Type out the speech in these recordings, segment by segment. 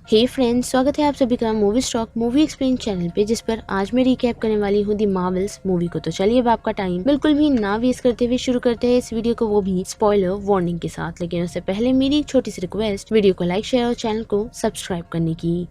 हे friends, स्वागत है आप सभी का movie stock movie explain channel पे, जिस पर आज मैं रिकैप करने वाली हूँ दी मार्वल्स मूवी को। तो चलिए अब आपका टाइम बिल्कुल भी ना वेस्ट करते हुए शुरू करते हैं इस वीडियो को, वो भी स्पॉइलर वार्निंग के साथ। लेकिन उससे पहले मेरी एक छोटी सी रिक्वेस्ट, वीडियो को लाइक, शेयर और चैनल को सब्सक्राइब करने की।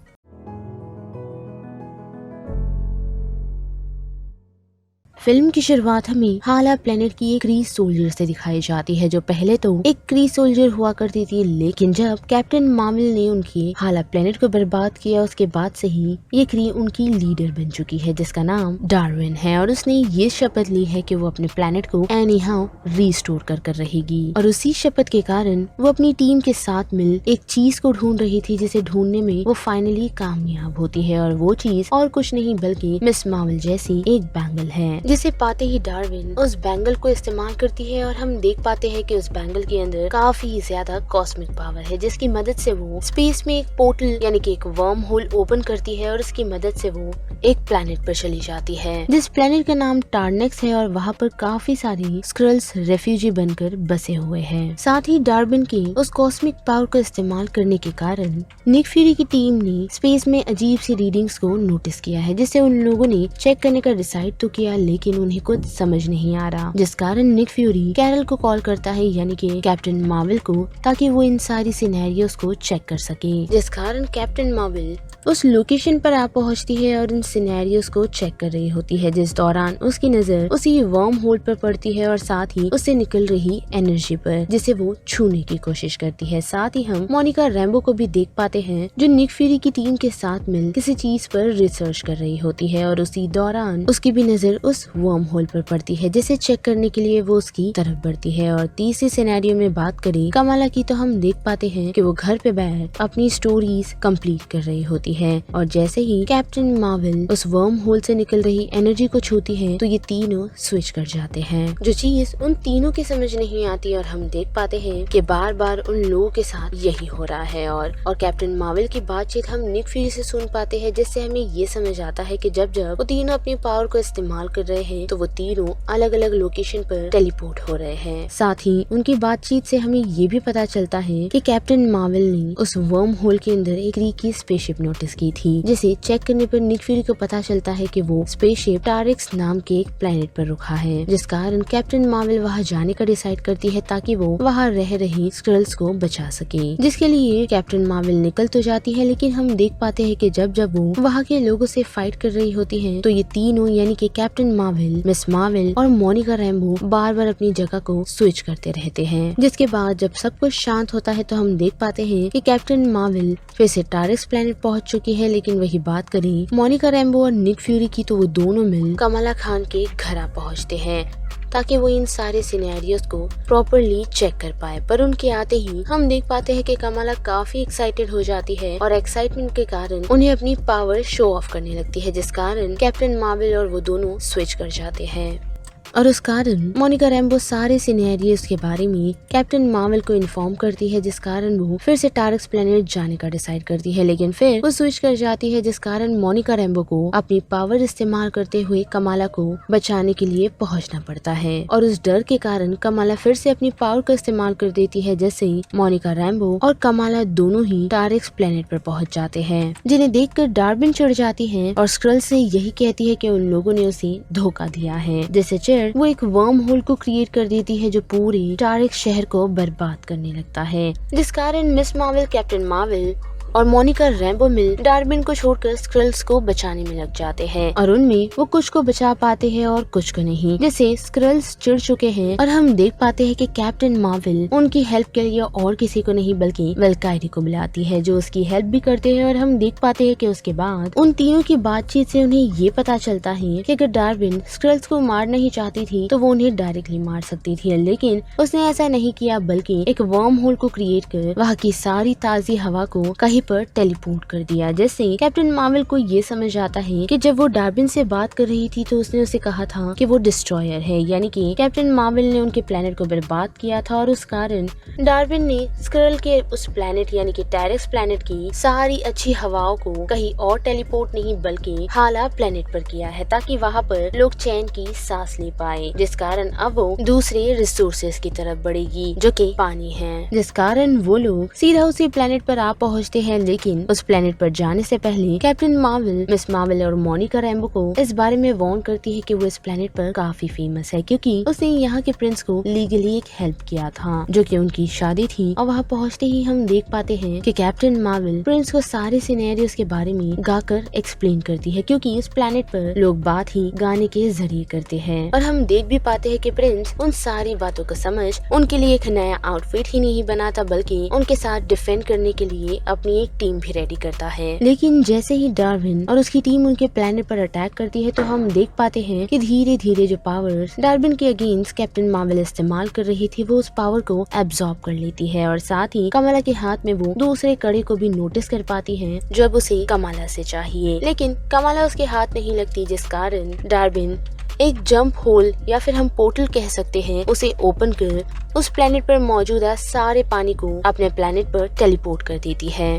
फिल्म की शुरुआत हमें हाला प्लेनेट की एक क्री सोल्जर से दिखाई जाती है, जो पहले तो एक क्री सोल्जर हुआ करती थी, लेकिन जब कैप्टन मार्वल ने उनकी हाला प्लेनेट को बर्बाद किया, उसके बाद से ही ये क्री उनकी लीडर बन चुकी है, जिसका नाम डार्विन है। और उसने ये शपथ ली है कि वो अपने प्लेनेट को एनी हाउ रीस्टोर कर रहेगी। और उसी शपथ के कारण वो अपनी टीम के साथ मिल एक चीज को ढूंढ रही थी, जिसे ढूंढने में वो फाइनली कामयाब होती है। और वो चीज और कुछ नहीं बल्कि मिस मार्वल जैसी एक बैंगल है, जिसे पाते ही डार्विन उस बैंगल को इस्तेमाल करती है। और हम देख पाते हैं कि उस बैंगल के अंदर काफी ज्यादा कॉस्मिक पावर है, जिसकी मदद से वो स्पेस में एक पोर्टल यानी कि एक वर्म होल ओपन करती है। और उसकी मदद से वो एक प्लेनेट पर चली जाती है, जिस प्लेनेट का नाम टार्नेक्स है। और वहाँ पर काफी सारी स्क्रल्स रेफ्यूजी बनकर बसे हुए हैं। साथ ही डार्विन की उस कॉस्मिक पावर का इस्तेमाल करने के कारण निक फ्यूरी की टीम ने स्पेस में अजीब सी रीडिंग्स को नोटिस किया है, जिसे उन लोगों ने चेक करने का डिसाइड तो किया, लेकिन उन्हें कुछ समझ नहीं आ रहा। जिस कारण निक फ्यूरी कैरल को कॉल करता है, यानी कि कैप्टन मार्वल को, ताकि वो इन सारी सिनेरियोस को चेक कर सके। जिस कारण कैप्टन मार्वल उस लोकेशन पर आ पहुंचती है और इन सिनेरियोस को चेक कर रही होती है, जिस दौरान उसकी नजर उसी वर्म होल पर पड़ती है और साथ ही उससे निकल रही एनर्जी पर, जिसे वो छूने की कोशिश करती है। साथ ही हम मोनिका रैम्बो को भी देख पाते हैं, जो निक फ्यूरी की टीम के साथ मिल किसी चीज पर रिसर्च कर रही होती है। और उसी दौरान उसकी भी नजर उस वर्म होल पर पड़ती है, जिसे चेक करने के लिए वो उसकी तरफ बढ़ती है। और तीसरी सिनेरियो में बात करें कमाला की, तो हम देख पाते हैं कि वो घर पे बैठ अपनी स्टोरीज कंप्लीट कर रही होती है। और जैसे ही कैप्टन मार्वल उस वर्म होल से निकल रही एनर्जी को छूती है, तो ये तीनों स्विच कर जाते हैं, जो चीज उन तीनों की समझ नहीं आती। और हम देख पाते हैं कि बार बार उन लोगों के साथ यही हो रहा है। और कैप्टन मार्वल की बातचीत हम निक फ्यूरी से सुन पाते हैं, जिससे हमें ये समझ आता है कि जब जब वो तीनों अपनी पावर को इस्तेमाल कर रहे हैं, तो वो तीनों अलग अलग लोकेशन पर टेलीपोर्ट हो रहे हैं। साथ ही उनकी बातचीत से हमें ये भी पता चलता है कि कैप्टन मार्वल ने उस वर्म होल के अंदर एक क्री की स्पेसशिप नोटिस की थी, जिसे चेक करने पर निक फ्यूरी को पता चलता है कि वो स्पेसशिप टारेक्स नाम के एक प्लेनेट पर रुका है। जिस कारण कैप्टन मार्वल वहां जाने का डिसाइड करती है, ताकि वो वहां रह रही स्क्रल्स को बचा सके। जिसके लिए कैप्टन मार्वल निकल तो जाती है, लेकिन हम देख पाते हैं कि जब जब वो वहां के लोगों से फाइट कर रही होती है, तो ये तीनों यानी कि कैप्टन मार्वल, मिस मार्वल और मोनिका रैम्बो बार बार अपनी जगह को स्विच करते रहते हैं। जिसके बाद जब सब कुछ शांत होता है, तो हम देख पाते हैं कि कैप्टन मार्वल फिर से टारेक्स प्लेनेट पहुंच चुकी है। लेकिन वही बात करें मोनिका रैम्बो और निक फ्यूरी की, तो वो दोनों मिल कमाला खान के घर आ पहुंचते हैं, ताकि वो इन सारे सिनेरियोस को प्रॉपरली चेक कर पाए। पर उनके आते ही हम देख पाते हैं कि कमाला काफी एक्साइटेड हो जाती है, और एक्साइटमेंट के कारण उन्हें अपनी पावर शो ऑफ करने लगती है, जिस कारण कैप्टन मार्वल और वो दोनों स्विच कर जाते हैं। और उस कारण मोनिका रैम्बो सारे सिनेरियोस के बारे में कैप्टन मार्वल को इन्फॉर्म करती है, जिस कारण वो फिर से टारेक्स प्लेनेट जाने का डिसाइड करती है। लेकिन फिर वो स्विच कर जाती है, जिस कारण मोनिका रैम्बो को अपनी पावर इस्तेमाल करते हुए कमाला को बचाने के लिए पहुंचना पड़ता है। और उस डर के कारण कमाला फिर से अपनी पावर का इस्तेमाल कर देती है, जैसे ही मोनिका रैम्बो और कमाला दोनों ही टारेक्स प्लेनेट पर पहुँच जाते हैं, जिन्हें देखकर डार्विन चिढ़ जाती है और स्क्रल से यही कहती है कि उन लोगों ने उसे धोखा दिया है। जैसे वो एक वर्म होल को क्रिएट कर देती है, जो पूरे टारेक्स शहर को बर्बाद करने लगता है, जिस कारण मिस मार्वल, कैप्टन मार्वल और मोनिका रैम्बो मिल डार्विन को छोड़कर स्क्रल्स को बचाने में लग जाते हैं। और उनमें वो कुछ को बचा पाते हैं और कुछ को नहीं, जैसे स्क्रल्स चिढ़ चुके हैं। और हम देख पाते हैं कि कैप्टन मार्वल उनकी हेल्प के लिए और किसी को नहीं बल्कि वेलकायरी को बुलाती है, जो उसकी हेल्प भी करते हैं। और हम देख पाते हैं कि उसके बाद उन तीनों की बातचीत से उन्हें ये पता चलता है कि अगर डार्विन स्क्रल्स को मार नहीं चाहती थी, तो वो उन्हें डायरेक्टली मार सकती थी, लेकिन उसने ऐसा नहीं किया, बल्कि एक वर्म होल को क्रिएट कर वहाँ की सारी ताजी हवा को कहीं पर टेलीपोर्ट कर दिया। जैसे कैप्टन मार्वल को ये समझ आता है कि जब वो डार्विन से बात कर रही थी, तो उसने उसे कहा था कि वो डिस्ट्रॉयर है, यानी कि कैप्टन मार्वल ने उनके प्लेनेट को बर्बाद किया था। और उस कारण डार्विन ने स्क्रल के उस प्लेनेट यानी कि टारेक्स प्लेनेट की सारी अच्छी हवाओं को कहीं और टेलीपोर्ट नहीं बल्कि हाला प्लेनेट पर किया है, ताकि वहाँ पर लोग चैन की सांस ले पाए। जिस कारण अब वो दूसरे रिसोर्सेज की तरफ बढ़ेगी, जो कि पानी है। जिस कारण वो लोग सीधा उसी प्लेनेट पर आ पहुँचते हैं हैं, लेकिन उस प्लेनेट पर जाने से पहले कैप्टन मार्वल, मिस मार्वल और मोनिका रैम्बो को इस बारे में वार्न करती है कि वो इस प्लेनेट पर काफी फेमस है क्योंकि उसने यहाँ के प्रिंस को लीगली एक हेल्प किया था जो कि उनकी शादी थी। और वहाँ पहुँचते ही हम देख पाते हैं कि कैप्टन मार्वल प्रिंस को सारे सिनेरियोस के बारे में गाकर एक्सप्लेन करती है क्योंकि इस प्लेनेट पर लोग बात ही गाने के जरिए करते हैं। और हम देख भी पाते हैं कि प्रिंस उन सारी बातों को समझ उनके लिए एक नया आउटफिट ही नहीं बनाता बल्कि उनके साथ डिफेंड करने के लिए अपनी एक टीम भी रेडी करता है। लेकिन जैसे ही डार्विन और उसकी टीम उनके प्लेनेट पर अटैक करती है तो हम देख पाते हैं कि धीरे धीरे जो पावर्स डार्विन के अगेंस्ट कैप्टन मार्वल इस्तेमाल कर रही थी वो उस पावर को एब्सॉर्ब कर लेती है। और साथ ही कमला के हाथ में वो दूसरे कड़े को भी नोटिस कर पाती है जो अब उसे कमला से चाहिए, लेकिन कमला उसके हाथ नहीं लगती, जिस कारण डार्विन एक जंप होल या फिर हम पोर्टल कह सकते हैं उसे ओपन कर उस प्लेनेट पर मौजूदा सारे पानी को अपने प्लेनेट पर टेलीपोर्ट कर देती है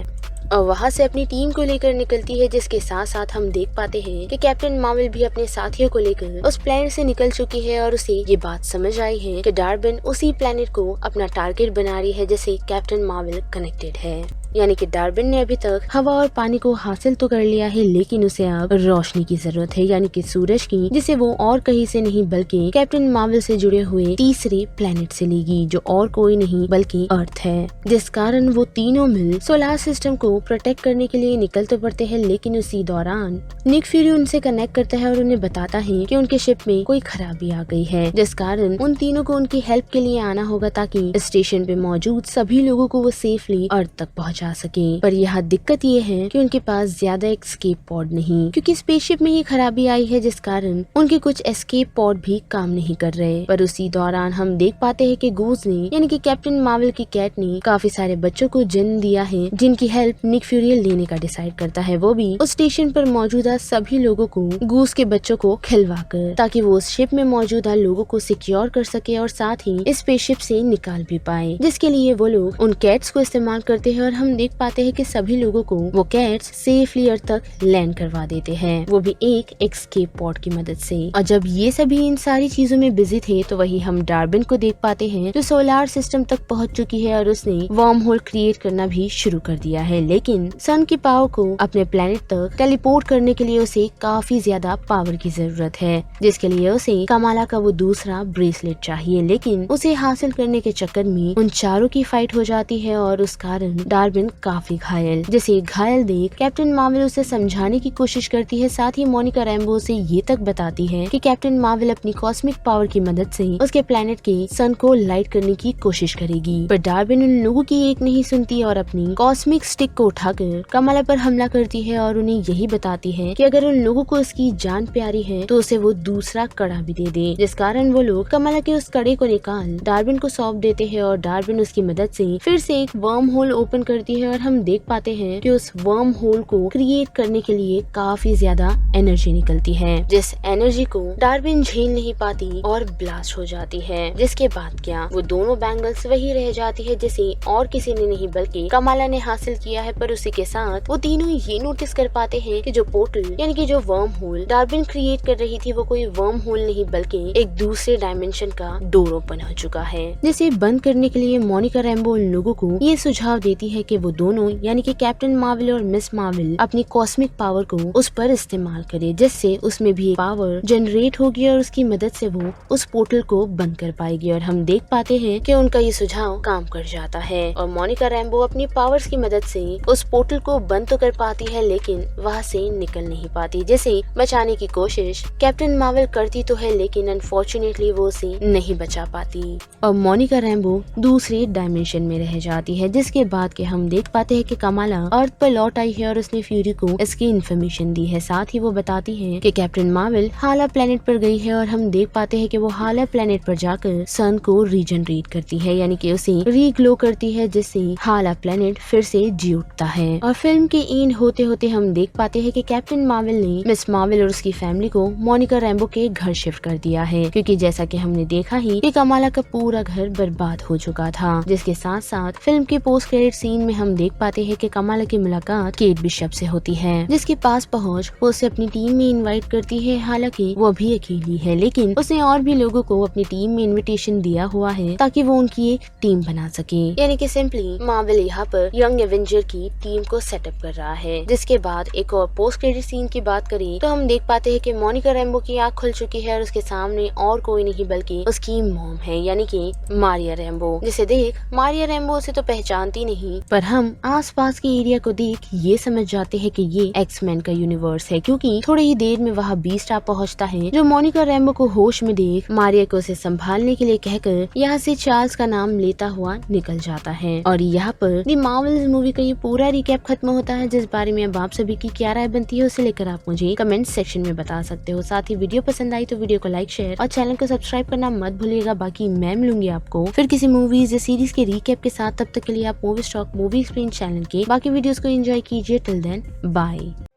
और वहां से अपनी टीम को लेकर निकलती है। जिसके साथ साथ हम देख पाते हैं कि कैप्टन मार्वल भी अपने साथियों को लेकर उस प्लेनेट से निकल चुकी है और उसे ये बात समझ आई है कि डार्विन उसी प्लेनेट को अपना टारगेट बना रही है जिससे कैप्टन मार्वल कनेक्टेड है। यानी कि डार्विन ने अभी तक हवा और पानी को हासिल तो कर लिया है, लेकिन उसे अब रोशनी की जरूरत है, यानी कि सूरज की, जिसे वो और कहीं से नहीं बल्कि कैप्टन मार्वल से जुड़े हुए तीसरे प्लेनेट से लेगी जो और कोई नहीं बल्कि अर्थ है। जिस कारण वो तीनों मिल सोलर सिस्टम को प्रोटेक्ट करने के लिए निकल तो पड़ते हैं, लेकिन उसी दौरान निक फ्यूरी उनसे कनेक्ट करता है और उन्हें बताता है कि उनके शिप में कोई खराबी आ गई है, जिस कारण उन तीनों को उनकी हेल्प के लिए आना होगा ताकि स्टेशन पे मौजूद सभी लोगों को वो सेफली अर्थ तक पहुंचा सके। पर यहाँ दिक्कत ये है कि उनके पास ज्यादा एस्केप पॉड नहीं, क्योंकि स्पेसशिप में ही खराबी आई है, जिस कारण उनके कुछ एस्केप पॉड भी काम नहीं कर रहे। पर उसी दौरान हम देख पाते हैं कि गूज ने यानी कि कैप्टन मार्वल की कैट ने काफी सारे बच्चों को जन्म दिया है जिनकी हेल्प निक फ्यूरी लेने का डिसाइड करता है, वो भी उस स्टेशन पर मौजूदा सभी लोगों को गूज के बच्चों को खिलवा कर, ताकि वो उस शिप में मौजूदा लोगों को सिक्योर कर सके और साथ ही इस स्पेसशिप से निकाल भी पाए। जिसके लिए वो लोग उन कैट्स को इस्तेमाल करते हैं और हम देख पाते हैं कि सभी लोगों को वो कैट्स सेफली अर्थ तक लैंड करवा देते हैं, वो भी एक एस्केप पॉड की मदद से। और जब ये सभी इन सारी चीजों में बिजी थे तो वही हम डार्विन को देख पाते हैं जो सोलर सिस्टम तक पहुंच चुकी है और उसने वर्म होल क्रिएट करना भी शुरू कर दिया है। लेकिन सन की पावर को अपने प्लेनेट तक टेलीपोर्ट करने के लिए उसे काफी ज्यादा पावर की जरूरत है, जिसके लिए उसे कमाला का वो दूसरा ब्रेसलेट चाहिए। लेकिन उसे हासिल करने के चक्कर में उन चारों की फाइट हो जाती है और उस कारण डार्विन काफी घायल, जिसे घायल देख कैप्टन मार्वल उसे समझाने की कोशिश करती है। साथ ही मोनिका रैम्बो उसे ये तक बताती है कि कैप्टन मार्वल अपनी कॉस्मिक पावर की मदद से उसके प्लेनेट के सन को लाइट करने की कोशिश करेगी। पर डार्विन उन लोगों की एक नहीं सुनती और अपनी कॉस्मिक स्टिक को उठाकर कमला पर हमला करती है और उन्हें यही बताती है कि अगर उन लोगों को उसकी जान प्यारी है तो उसे वो दूसरा कड़ा भी दे दे। जिस कारण वो लोग कमला के उस कड़े को निकाल डार्विन को सौंप देते हैं और डार्विन उसकी मदद से फिर से एक वर्म होल ओपन करती है और हम देख पाते हैं कि उस वर्म होल को क्रिएट करने के लिए काफी ज्यादा एनर्जी निकलती है, जिस एनर्जी को डार्विन झेल नहीं पाती और ब्लास्ट हो जाती है। जिसके बाद क्या वो दोनों बैंगल्स वही रह जाती है जिसे और किसी ने नहीं बल्कि कमला ने हासिल किया है। पर उसी के साथ वो तीनों ये नोटिस कर पाते हैं कि जो पोर्टल यानी कि जो वर्म होल डार्विन क्रिएट कर रही थी वो कोई वर्म होल नहीं बल्कि एक दूसरे डायमेंशन का डोर ओपन हो चुका है, जिसे बंद करने के लिए मोनिका रैम्बो उन लोगों को ये सुझाव देती है कि वो दोनों यानी कि कैप्टन मार्वल और मिस मार्वल अपनी कॉस्मिक पावर को उस पर इस्तेमाल करे, जिससे उसमें भी पावर जनरेट होगी और उसकी मदद से वो उस पोर्टल को बंद कर पाएगी। और हम देख पाते हैं कि उनका ये सुझाव काम कर जाता है और मोनिका रैम्बो अपनी पावर्स की मदद से उस पोर्टल को बंद तो कर पाती है लेकिन वहाँ से निकल नहीं पाती, जिसे बचाने की कोशिश कैप्टन मार्वल करती तो है लेकिन अनफॉर्चुनेटली वो उसे नहीं बचा पाती और मोनिका रैम्बो दूसरे डायमेंशन में रह जाती है। जिसके बाद के हम देख पाते हैं कि कमाला अर्थ पर लौट आई है और उसने फ्यूरी को इसकी इन्फॉर्मेशन दी है। साथ ही वो बताती है कि कैप्टन मार्वल हाला प्लेनेट पर गई है और हम देख पाते हैं कि वो हाला प्लेनेट पर जाकर सन को रीजनरेट करती है यानी कि उसे रीग्लो करती है, जिससे हाला प्लेनेट फिर से जी उठता है। और फिल्म के एंड होते होते हम देख पाते हैं कि कैप्टन मार्वल ने मिस मार्वल और उसकी फैमिली को मोनिका रैम्बो के घर शिफ्ट कर दिया है, क्योंकि जैसा कि हमने देखा ही कि कमाला का पूरा घर बर्बाद हो चुका था। जिसके साथ साथ फिल्म के पोस्ट क्रेडिट सीन में हम देख पाते हैं कि कमाला की मुलाकात केट बिशप से होती है, जिसके पास पहुंच वो उसे अपनी टीम में इनवाइट करती है। हालांकि वो अभी अकेली है, लेकिन उसने और भी लोगों को अपनी टीम में इनविटेशन दिया हुआ है ताकि वो उनकी एक टीम बना सके। यानी कि सिंपली मार्वल यहाँ पर यंग एवेंजर की टीम को सेटअप कर रहा है। जिसके बाद एक और पोस्ट क्रेडिट सीन की बात करें तो हम देख पाते हैं कि मोनिका रैम्बो की आँख खुल चुकी है और उसके सामने और कोई नहीं बल्कि उसकी मॉम है, यानी कि मारिया रैम्बो, जिसे देख मारिया रैम्बो उसे तो पहचानती नहीं, पर हम आसपास के एरिया को देख ये समझ जाते हैं कि ये एक्समैन का यूनिवर्स है, क्योंकि थोड़ी ही देर में वहाँ बीस्ट आ पहुँचता है, जो मोनिका रैम्बो को होश में देख मारिया को उसे संभालने के लिए कहकर यहाँ से चार्ल्स का नाम लेता हुआ निकल जाता है। और यहाँ पर दी मार्वल्स मूवी का ये पूरा रिकैप खत्म होता है, जिस बारे में अब आप सभी की क्या राय बनती है उसे लेकर आप मुझे कमेंट सेक्शन में बता सकते हो। साथ ही वीडियो पसंद आई तो वीडियो को लाइक, शेयर और चैनल को सब्सक्राइब करना मत भूलिएगा। बाकी मैं मिलूंगी आपको फिर किसी मूवीज या सीरीज के रिकैप के साथ। तब तक के लिए आप movie stock movie explain channel के बाकी वीडियोस को एंजॉय कीजिए। Till then bye.